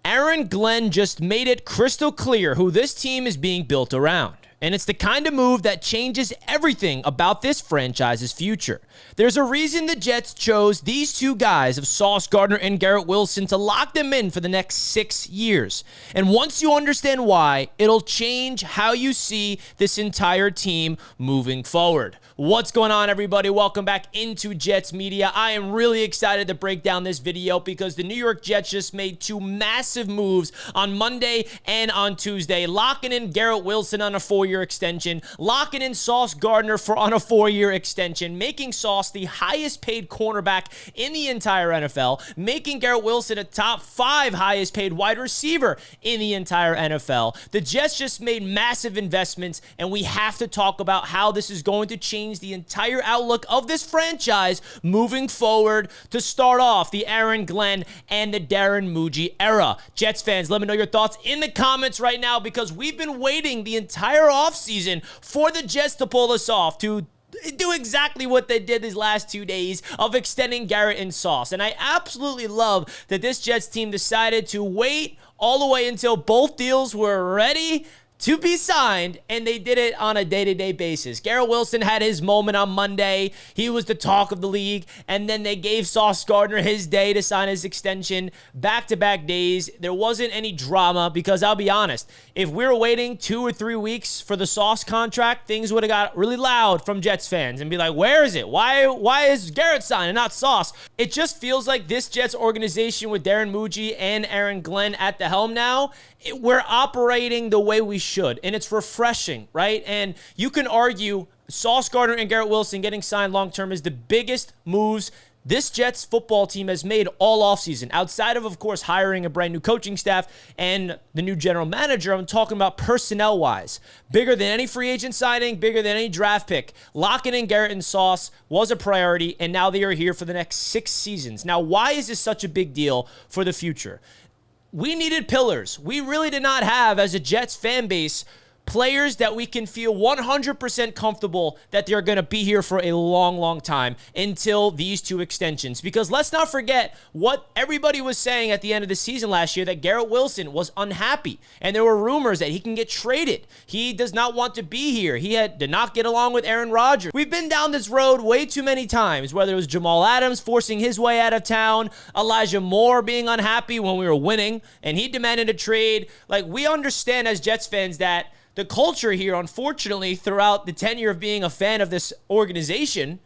Aaron Glenn just made it crystal clear who this team is being built around. And it's the kind of move that changes everything about this franchise's future. There's a reason the Jets chose these two guys of Sauce Gardner and Garrett Wilson to lock them in for the next 6 years. And once you understand why, it'll change how you see this entire team moving forward. What's going on, everybody? Welcome back into Jets Media. I am really excited to break down this video because the New York Jets just made two massive moves on Monday and on Tuesday, locking in Garrett Wilson on a 4-year extension, locking in Sauce Gardner on a 4-year extension, making Sauce the highest paid cornerback in the entire NFL, making Garrett Wilson a top 5 highest paid wide receiver in the entire NFL. The Jets just made massive investments, and we have to talk about how this is going to change the entire outlook of this franchise moving forward to start off the Aaron Glenn and the Darren Muji era. Jets fans, let me know your thoughts in the comments right now because we've been waiting the entire offseason for the Jets to pull this off, to do exactly what they did these last 2 days of extending Garrett and Sauce. And I absolutely love that this Jets team decided to wait all the way until both deals were ready to be signed, and they did it on a day-to-day basis. Garrett Wilson had his moment on Monday. He was the talk of the league, and then they gave Sauce Gardner his day to sign his extension. Back-to-back days. There wasn't any drama because I'll be honest, if we were waiting 2 or 3 weeks for the Sauce contract, things would have got really loud from Jets fans and be like, where is it? Why is Garrett signed and not Sauce? It just feels like this Jets organization with Darren Muji and Aaron Glenn at the helm now, we're operating the way we should, and it's refreshing, right? And you can argue Sauce Gardner and Garrett Wilson getting signed long-term is the biggest moves this Jets football team has made all offseason. Outside of course, hiring a brand new coaching staff and the new general manager, I'm talking about personnel-wise. Bigger than any free agent signing, bigger than any draft pick. Locking in Garrett and Sauce was a priority, and now they are here for the next 6 seasons. Now, why is this such a big deal for the future? We needed pillars. We really did not have, as a Jets fan base, players that we can feel 100% comfortable that they're going to be here for a long, long time until these 2 extensions. Because let's not forget what everybody was saying at the end of the season last year, that Garrett Wilson was unhappy. And there were rumors that he can get traded. He does not want to be here. He did not get along with Aaron Rodgers. We've been down this road way too many times, whether it was Jamal Adams forcing his way out of town, Elijah Moore being unhappy when we were winning, and he demanded a trade. Like, we understand as Jets fans that the culture here, unfortunately, throughout the tenure of being a fan of this organization,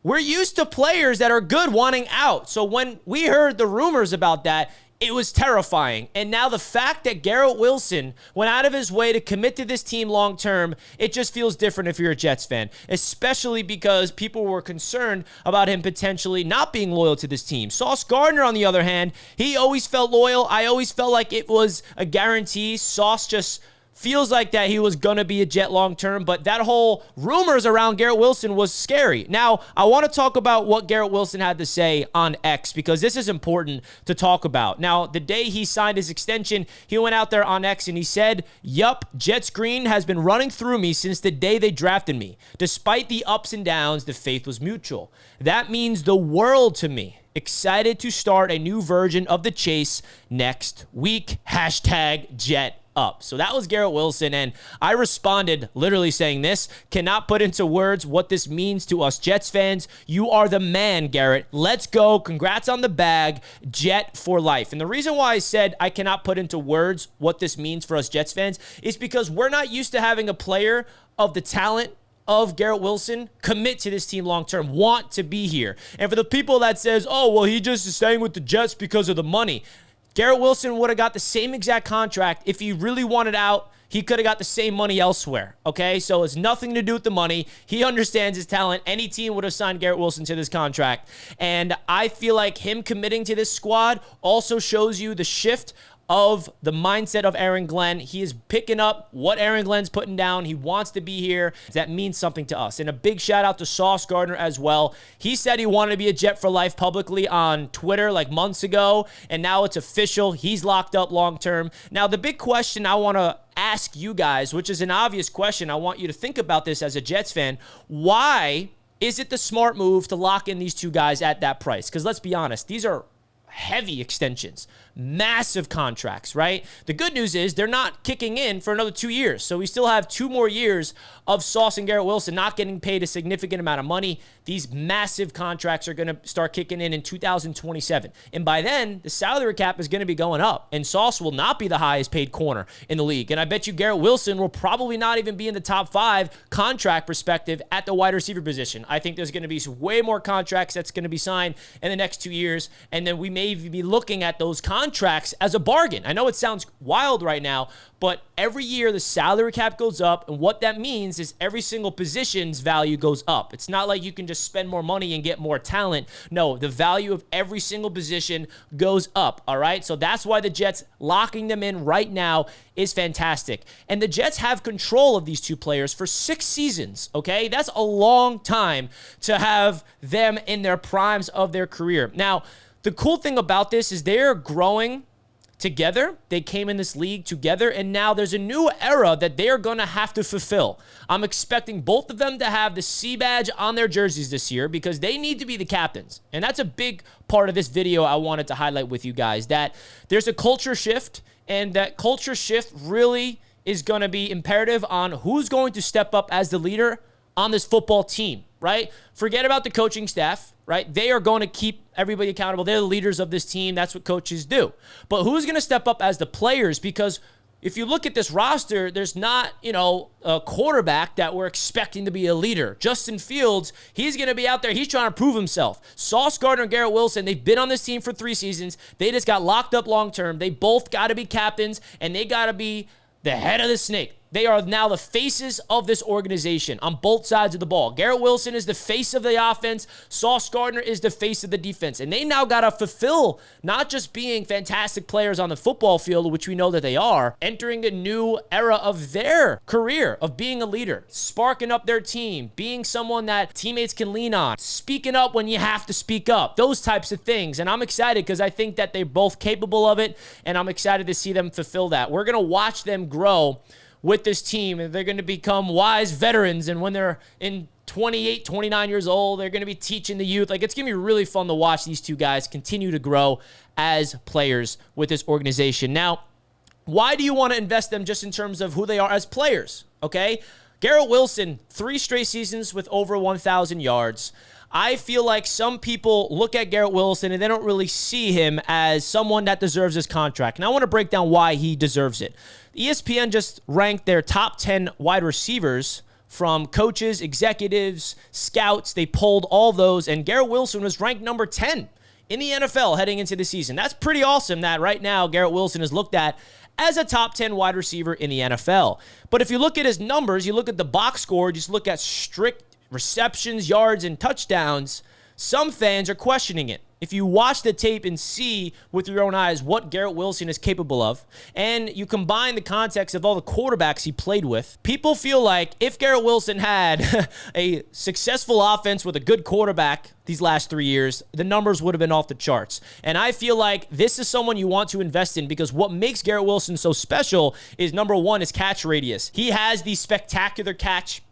we're used to players that are good wanting out. So when we heard the rumors about that, it was terrifying. And now the fact that Garrett Wilson went out of his way to commit to this team long term, it just feels different if you're a Jets fan, especially because people were concerned about him potentially not being loyal to this team. Sauce Gardner, on the other hand, he always felt loyal. I always felt like it was a guarantee. Sauce just feels like that he was going to be a Jet long-term, but that whole rumors around Garrett Wilson was scary. Now, I want to talk about what Garrett Wilson had to say on X because this is important to talk about. Now, the day he signed his extension, he went out there on X and he said, "Yup, Jets green has been running through me since the day they drafted me. Despite the ups and downs, the faith was mutual. That means the world to me. Excited to start a new version of the chase next week. Hashtag Jet up." So that was Garrett Wilson, and I responded literally saying this: cannot put into words what this means to us Jets fans. You are the man, Garrett. Let's go. Congrats on the bag. Jet for life. And the reason why I said I cannot put into words what this means for us Jets fans is because we're not used to having a player of the talent of Garrett Wilson commit to this team long-term, want to be here. And for the people that says, oh, well, he just is staying with the Jets because of the money, Garrett Wilson would have got the same exact contract. If he really wanted out, he could have got the same money elsewhere, okay? So it's nothing to do with the money. He understands his talent. Any team would have signed Garrett Wilson to this contract. And I feel like him committing to this squad also shows you the shift of the mindset of Aaron Glenn. He is picking up what Aaron Glenn's putting down. He wants to be here. That means something to us. And a big shout out to Sauce Gardner as well. He said he wanted to be a Jet for life publicly on Twitter like months ago, and now it's official. He's locked up long term. Now, the big question I want to ask you guys, which is an obvious question, I want you to think about this as a Jets fan. Why is it the smart move to lock in these two guys at that price? Because let's be honest, these are heavy extensions, massive contracts, right? The good news is they're not kicking in for another 2 years. So we still have 2 more years of Sauce and Garrett Wilson not getting paid a significant amount of money. These massive contracts are going to start kicking in 2027. And by then, the salary cap is going to be going up. And Sauce will not be the highest paid corner in the league. And I bet you Garrett Wilson will probably not even be in the top 5 contract perspective at the wide receiver position. I think there's going to be way more contracts that's going to be signed in the next 2 years. And then we may even be looking at those contracts as a bargain. I know it sounds wild right now, but every year the salary cap goes up, and what that means is every single position's value goes up. It's not like you can just spend more money and get more talent. No, the value of every single position goes up, all right? So that's why the Jets locking them in right now is fantastic. And the Jets have control of these 2 players for 6 seasons, okay? That's a long time to have them in their primes of their career. Now, the cool thing about this is they're growing together. They came in this league together, and now there's a new era that they're going to have to fulfill. I'm expecting both of them to have the C badge on their jerseys this year because they need to be the captains. And that's a big part of this video I wanted to highlight with you guys, that there's a culture shift, and that culture shift really is going to be imperative on who's going to step up as the leader on this football team, right? Forget about the coaching staff, right? They are going to keep everybody accountable. They're the leaders of this team. That's what coaches do. But who's going to step up as the players? Because if you look at this roster, there's not, a quarterback that we're expecting to be a leader. Justin Fields, he's going to be out there. He's trying to prove himself. Sauce Gardner and Garrett Wilson, they've been on this team for 3 seasons. They just got locked up long term. They both got to be captains, and they got to be the head of the snake. They are now the faces of this organization on both sides of the ball. Garrett Wilson is the face of the offense. Sauce Gardner is the face of the defense. And they now got to fulfill not just being fantastic players on the football field, which we know that they are, entering a new era of their career of being a leader, sparking up their team, being someone that teammates can lean on, speaking up when you have to speak up, those types of things. And I'm excited because I think that they're both capable of it, and I'm excited to see them fulfill that. We're going to watch them grow with this team, and they're going to become wise veterans. And when they're in 28, 29 years old, they're going to be teaching the youth. It's going to be really fun to watch these 2 guys continue to grow as players with this organization. Now, why do you want to invest them just in terms of who they are as players? Okay. Garrett Wilson, 3 straight seasons with over 1,000 yards. I feel like some people look at Garrett Wilson and they don't really see him as someone that deserves his contract. And I want to break down why he deserves it. ESPN just ranked their top 10 wide receivers from coaches, executives, scouts. They polled all those, and Garrett Wilson was ranked number 10 in the NFL heading into the season. That's pretty awesome that right now Garrett Wilson is looked at as a top 10 wide receiver in the NFL. But if you look at his numbers, you look at the box score, just look at strict receptions, yards, and touchdowns, some fans are questioning it. If you watch the tape and see with your own eyes what Garrett Wilson is capable of, and you combine the context of all the quarterbacks he played with, people feel like if Garrett Wilson had a successful offense with a good quarterback these last 3 years, the numbers would have been off the charts. And I feel like this is someone you want to invest in because what makes Garrett Wilson so special is, number 1, his catch radius. He has the spectacular catch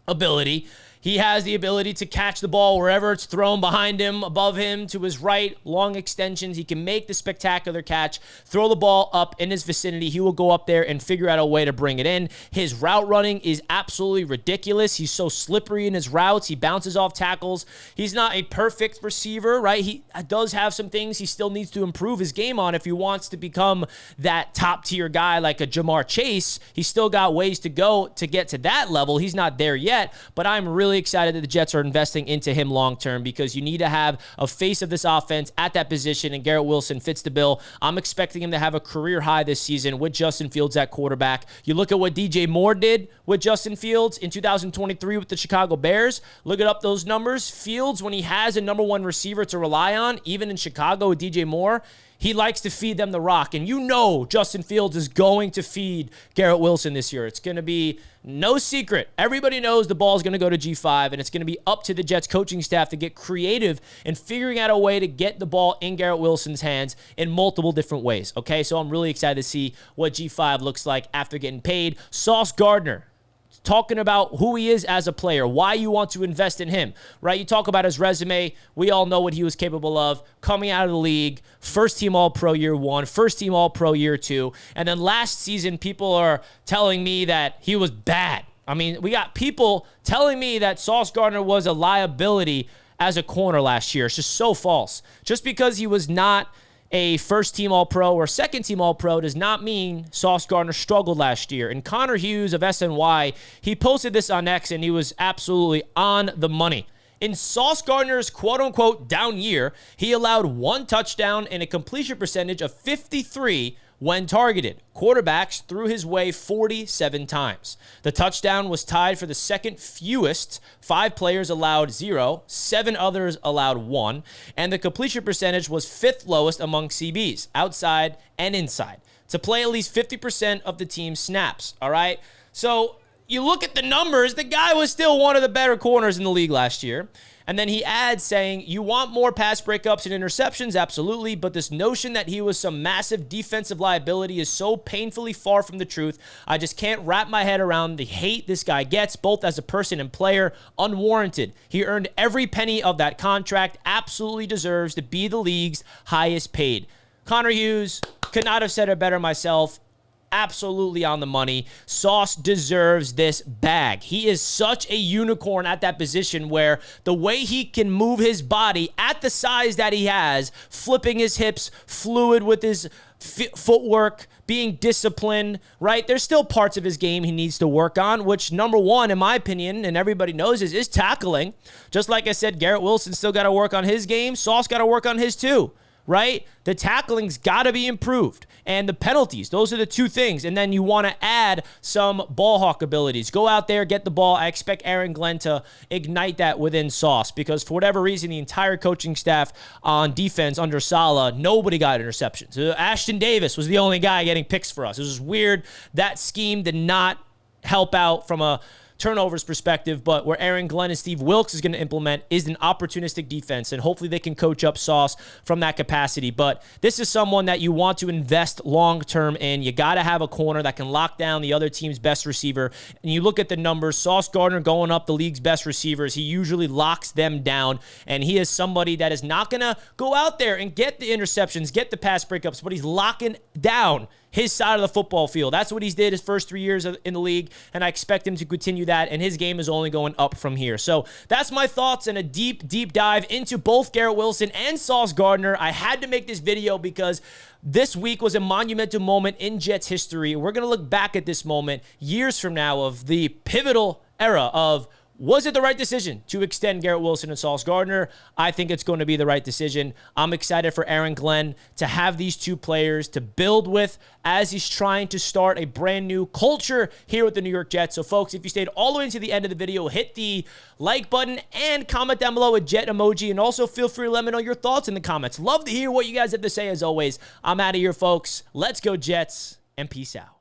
ability. He has the ability to catch the ball wherever it's thrown, behind him, above him, to his right, long extensions. He can make the spectacular catch, throw the ball up in his vicinity. He will go up there and figure out a way to bring it in. His route running is absolutely ridiculous. He's so slippery in his routes. He bounces off tackles. He's not a perfect receiver, right? He does have some things he still needs to improve his game on if he wants to become that top-tier guy like a Jamar Chase. He's still got ways to go to get to that level. He's not there yet, but I'm really excited that the Jets are investing into him long-term because you need to have a face of this offense at that position, and Garrett Wilson fits the bill. I'm expecting him to have a career high this season with Justin Fields at quarterback. You look at what DJ Moore did with Justin Fields in 2023 with the Chicago Bears. Look up those numbers. Fields, when he has a number 1 receiver to rely on, even in Chicago with DJ Moore, he likes to feed them the rock. And you know Justin Fields is going to feed Garrett Wilson this year. It's going to be no secret. Everybody knows the ball is going to go to G5, and it's going to be up to the Jets coaching staff to get creative in figuring out a way to get the ball in Garrett Wilson's hands in multiple different ways. Okay, so I'm really excited to see what G5 looks like after getting paid. Sauce Gardner, talking about who he is as a player, why you want to invest in him, right? You talk about his resume. We all know what he was capable of coming out of the league, first team All-Pro year 1, first team All-Pro year 2. And then last season, people are telling me that he was bad. I mean, we got people telling me that Sauce Gardner was a liability as a corner last year. It's just so false. Just because he was not a first-team All-Pro or second-team All-Pro does not mean Sauce Gardner struggled last year. And Connor Hughes of SNY, he posted this on X, and he was absolutely on the money. In Sauce Gardner's quote-unquote down year, he allowed 1 touchdown and a completion percentage of 53 when targeted. Quarterbacks threw his way 47 times. The touchdown was tied for the second fewest. 5 players allowed 0, 7 others allowed 1, and the completion percentage was 5th lowest among CBs, outside and inside, to play at least 50% of the team's snaps, all right? So you look at the numbers, the guy was still one of the better corners in the league last year. And then he adds saying, you want more pass breakups and interceptions? Absolutely. But this notion that he was some massive defensive liability is so painfully far from the truth. I just can't wrap my head around the hate this guy gets, both as a person and player. Unwarranted. He earned every penny of that contract, absolutely deserves to be the league's highest paid. Connor Hughes, could not have said it better myself. Absolutely on the money. Sauce deserves this bag. He is such a unicorn at that position where the way he can move his body at the size that he has, flipping his hips, fluid with his footwork, being disciplined, right? There's still parts of his game he needs to work on, which number 1, in my opinion, and everybody knows is tackling. Just like I said, Garrett Wilson still got to work on his game. Sauce got to work on his too. Right? The tackling's got to be improved. And the penalties, those are the 2 things. And then you want to add some ball hawk abilities. Go out there, get the ball. I expect Aaron Glenn to ignite that within Sauce because for whatever reason, the entire coaching staff on defense under Saleh, nobody got interceptions. Ashton Davis was the only guy getting picks for us. It was just weird. That scheme did not help out from a turnovers perspective, but where Aaron Glenn and Steve Wilkes is going to implement is an opportunistic defense, and hopefully they can coach up Sauce from that capacity. But this is someone that you want to invest long-term in. You got to have a corner that can lock down the other team's best receiver. And you look at the numbers, Sauce Gardner going up the league's best receivers, he usually locks them down, and he is somebody that is not going to go out there and get the interceptions, get the pass breakups, but he's locking down his side of the football field. That's what he's did his first 3 years in the league, and I expect him to continue that, and his game is only going up from here. So that's my thoughts and a deep, deep dive into both Garrett Wilson and Sauce Gardner. I had to make this video because this week was a monumental moment in Jets history. We're going to look back at this moment years from now of the pivotal era of, was it the right decision to extend Garrett Wilson and Sauce Gardner? I think it's going to be the right decision. I'm excited for Aaron Glenn to have these 2 players to build with as he's trying to start a brand new culture here with the New York Jets. So, folks, if you stayed all the way to the end of the video, hit the like button and comment down below a Jet emoji. And also feel free to let me know your thoughts in the comments. Love to hear what you guys have to say as always. I'm out of here, folks. Let's go, Jets, and peace out.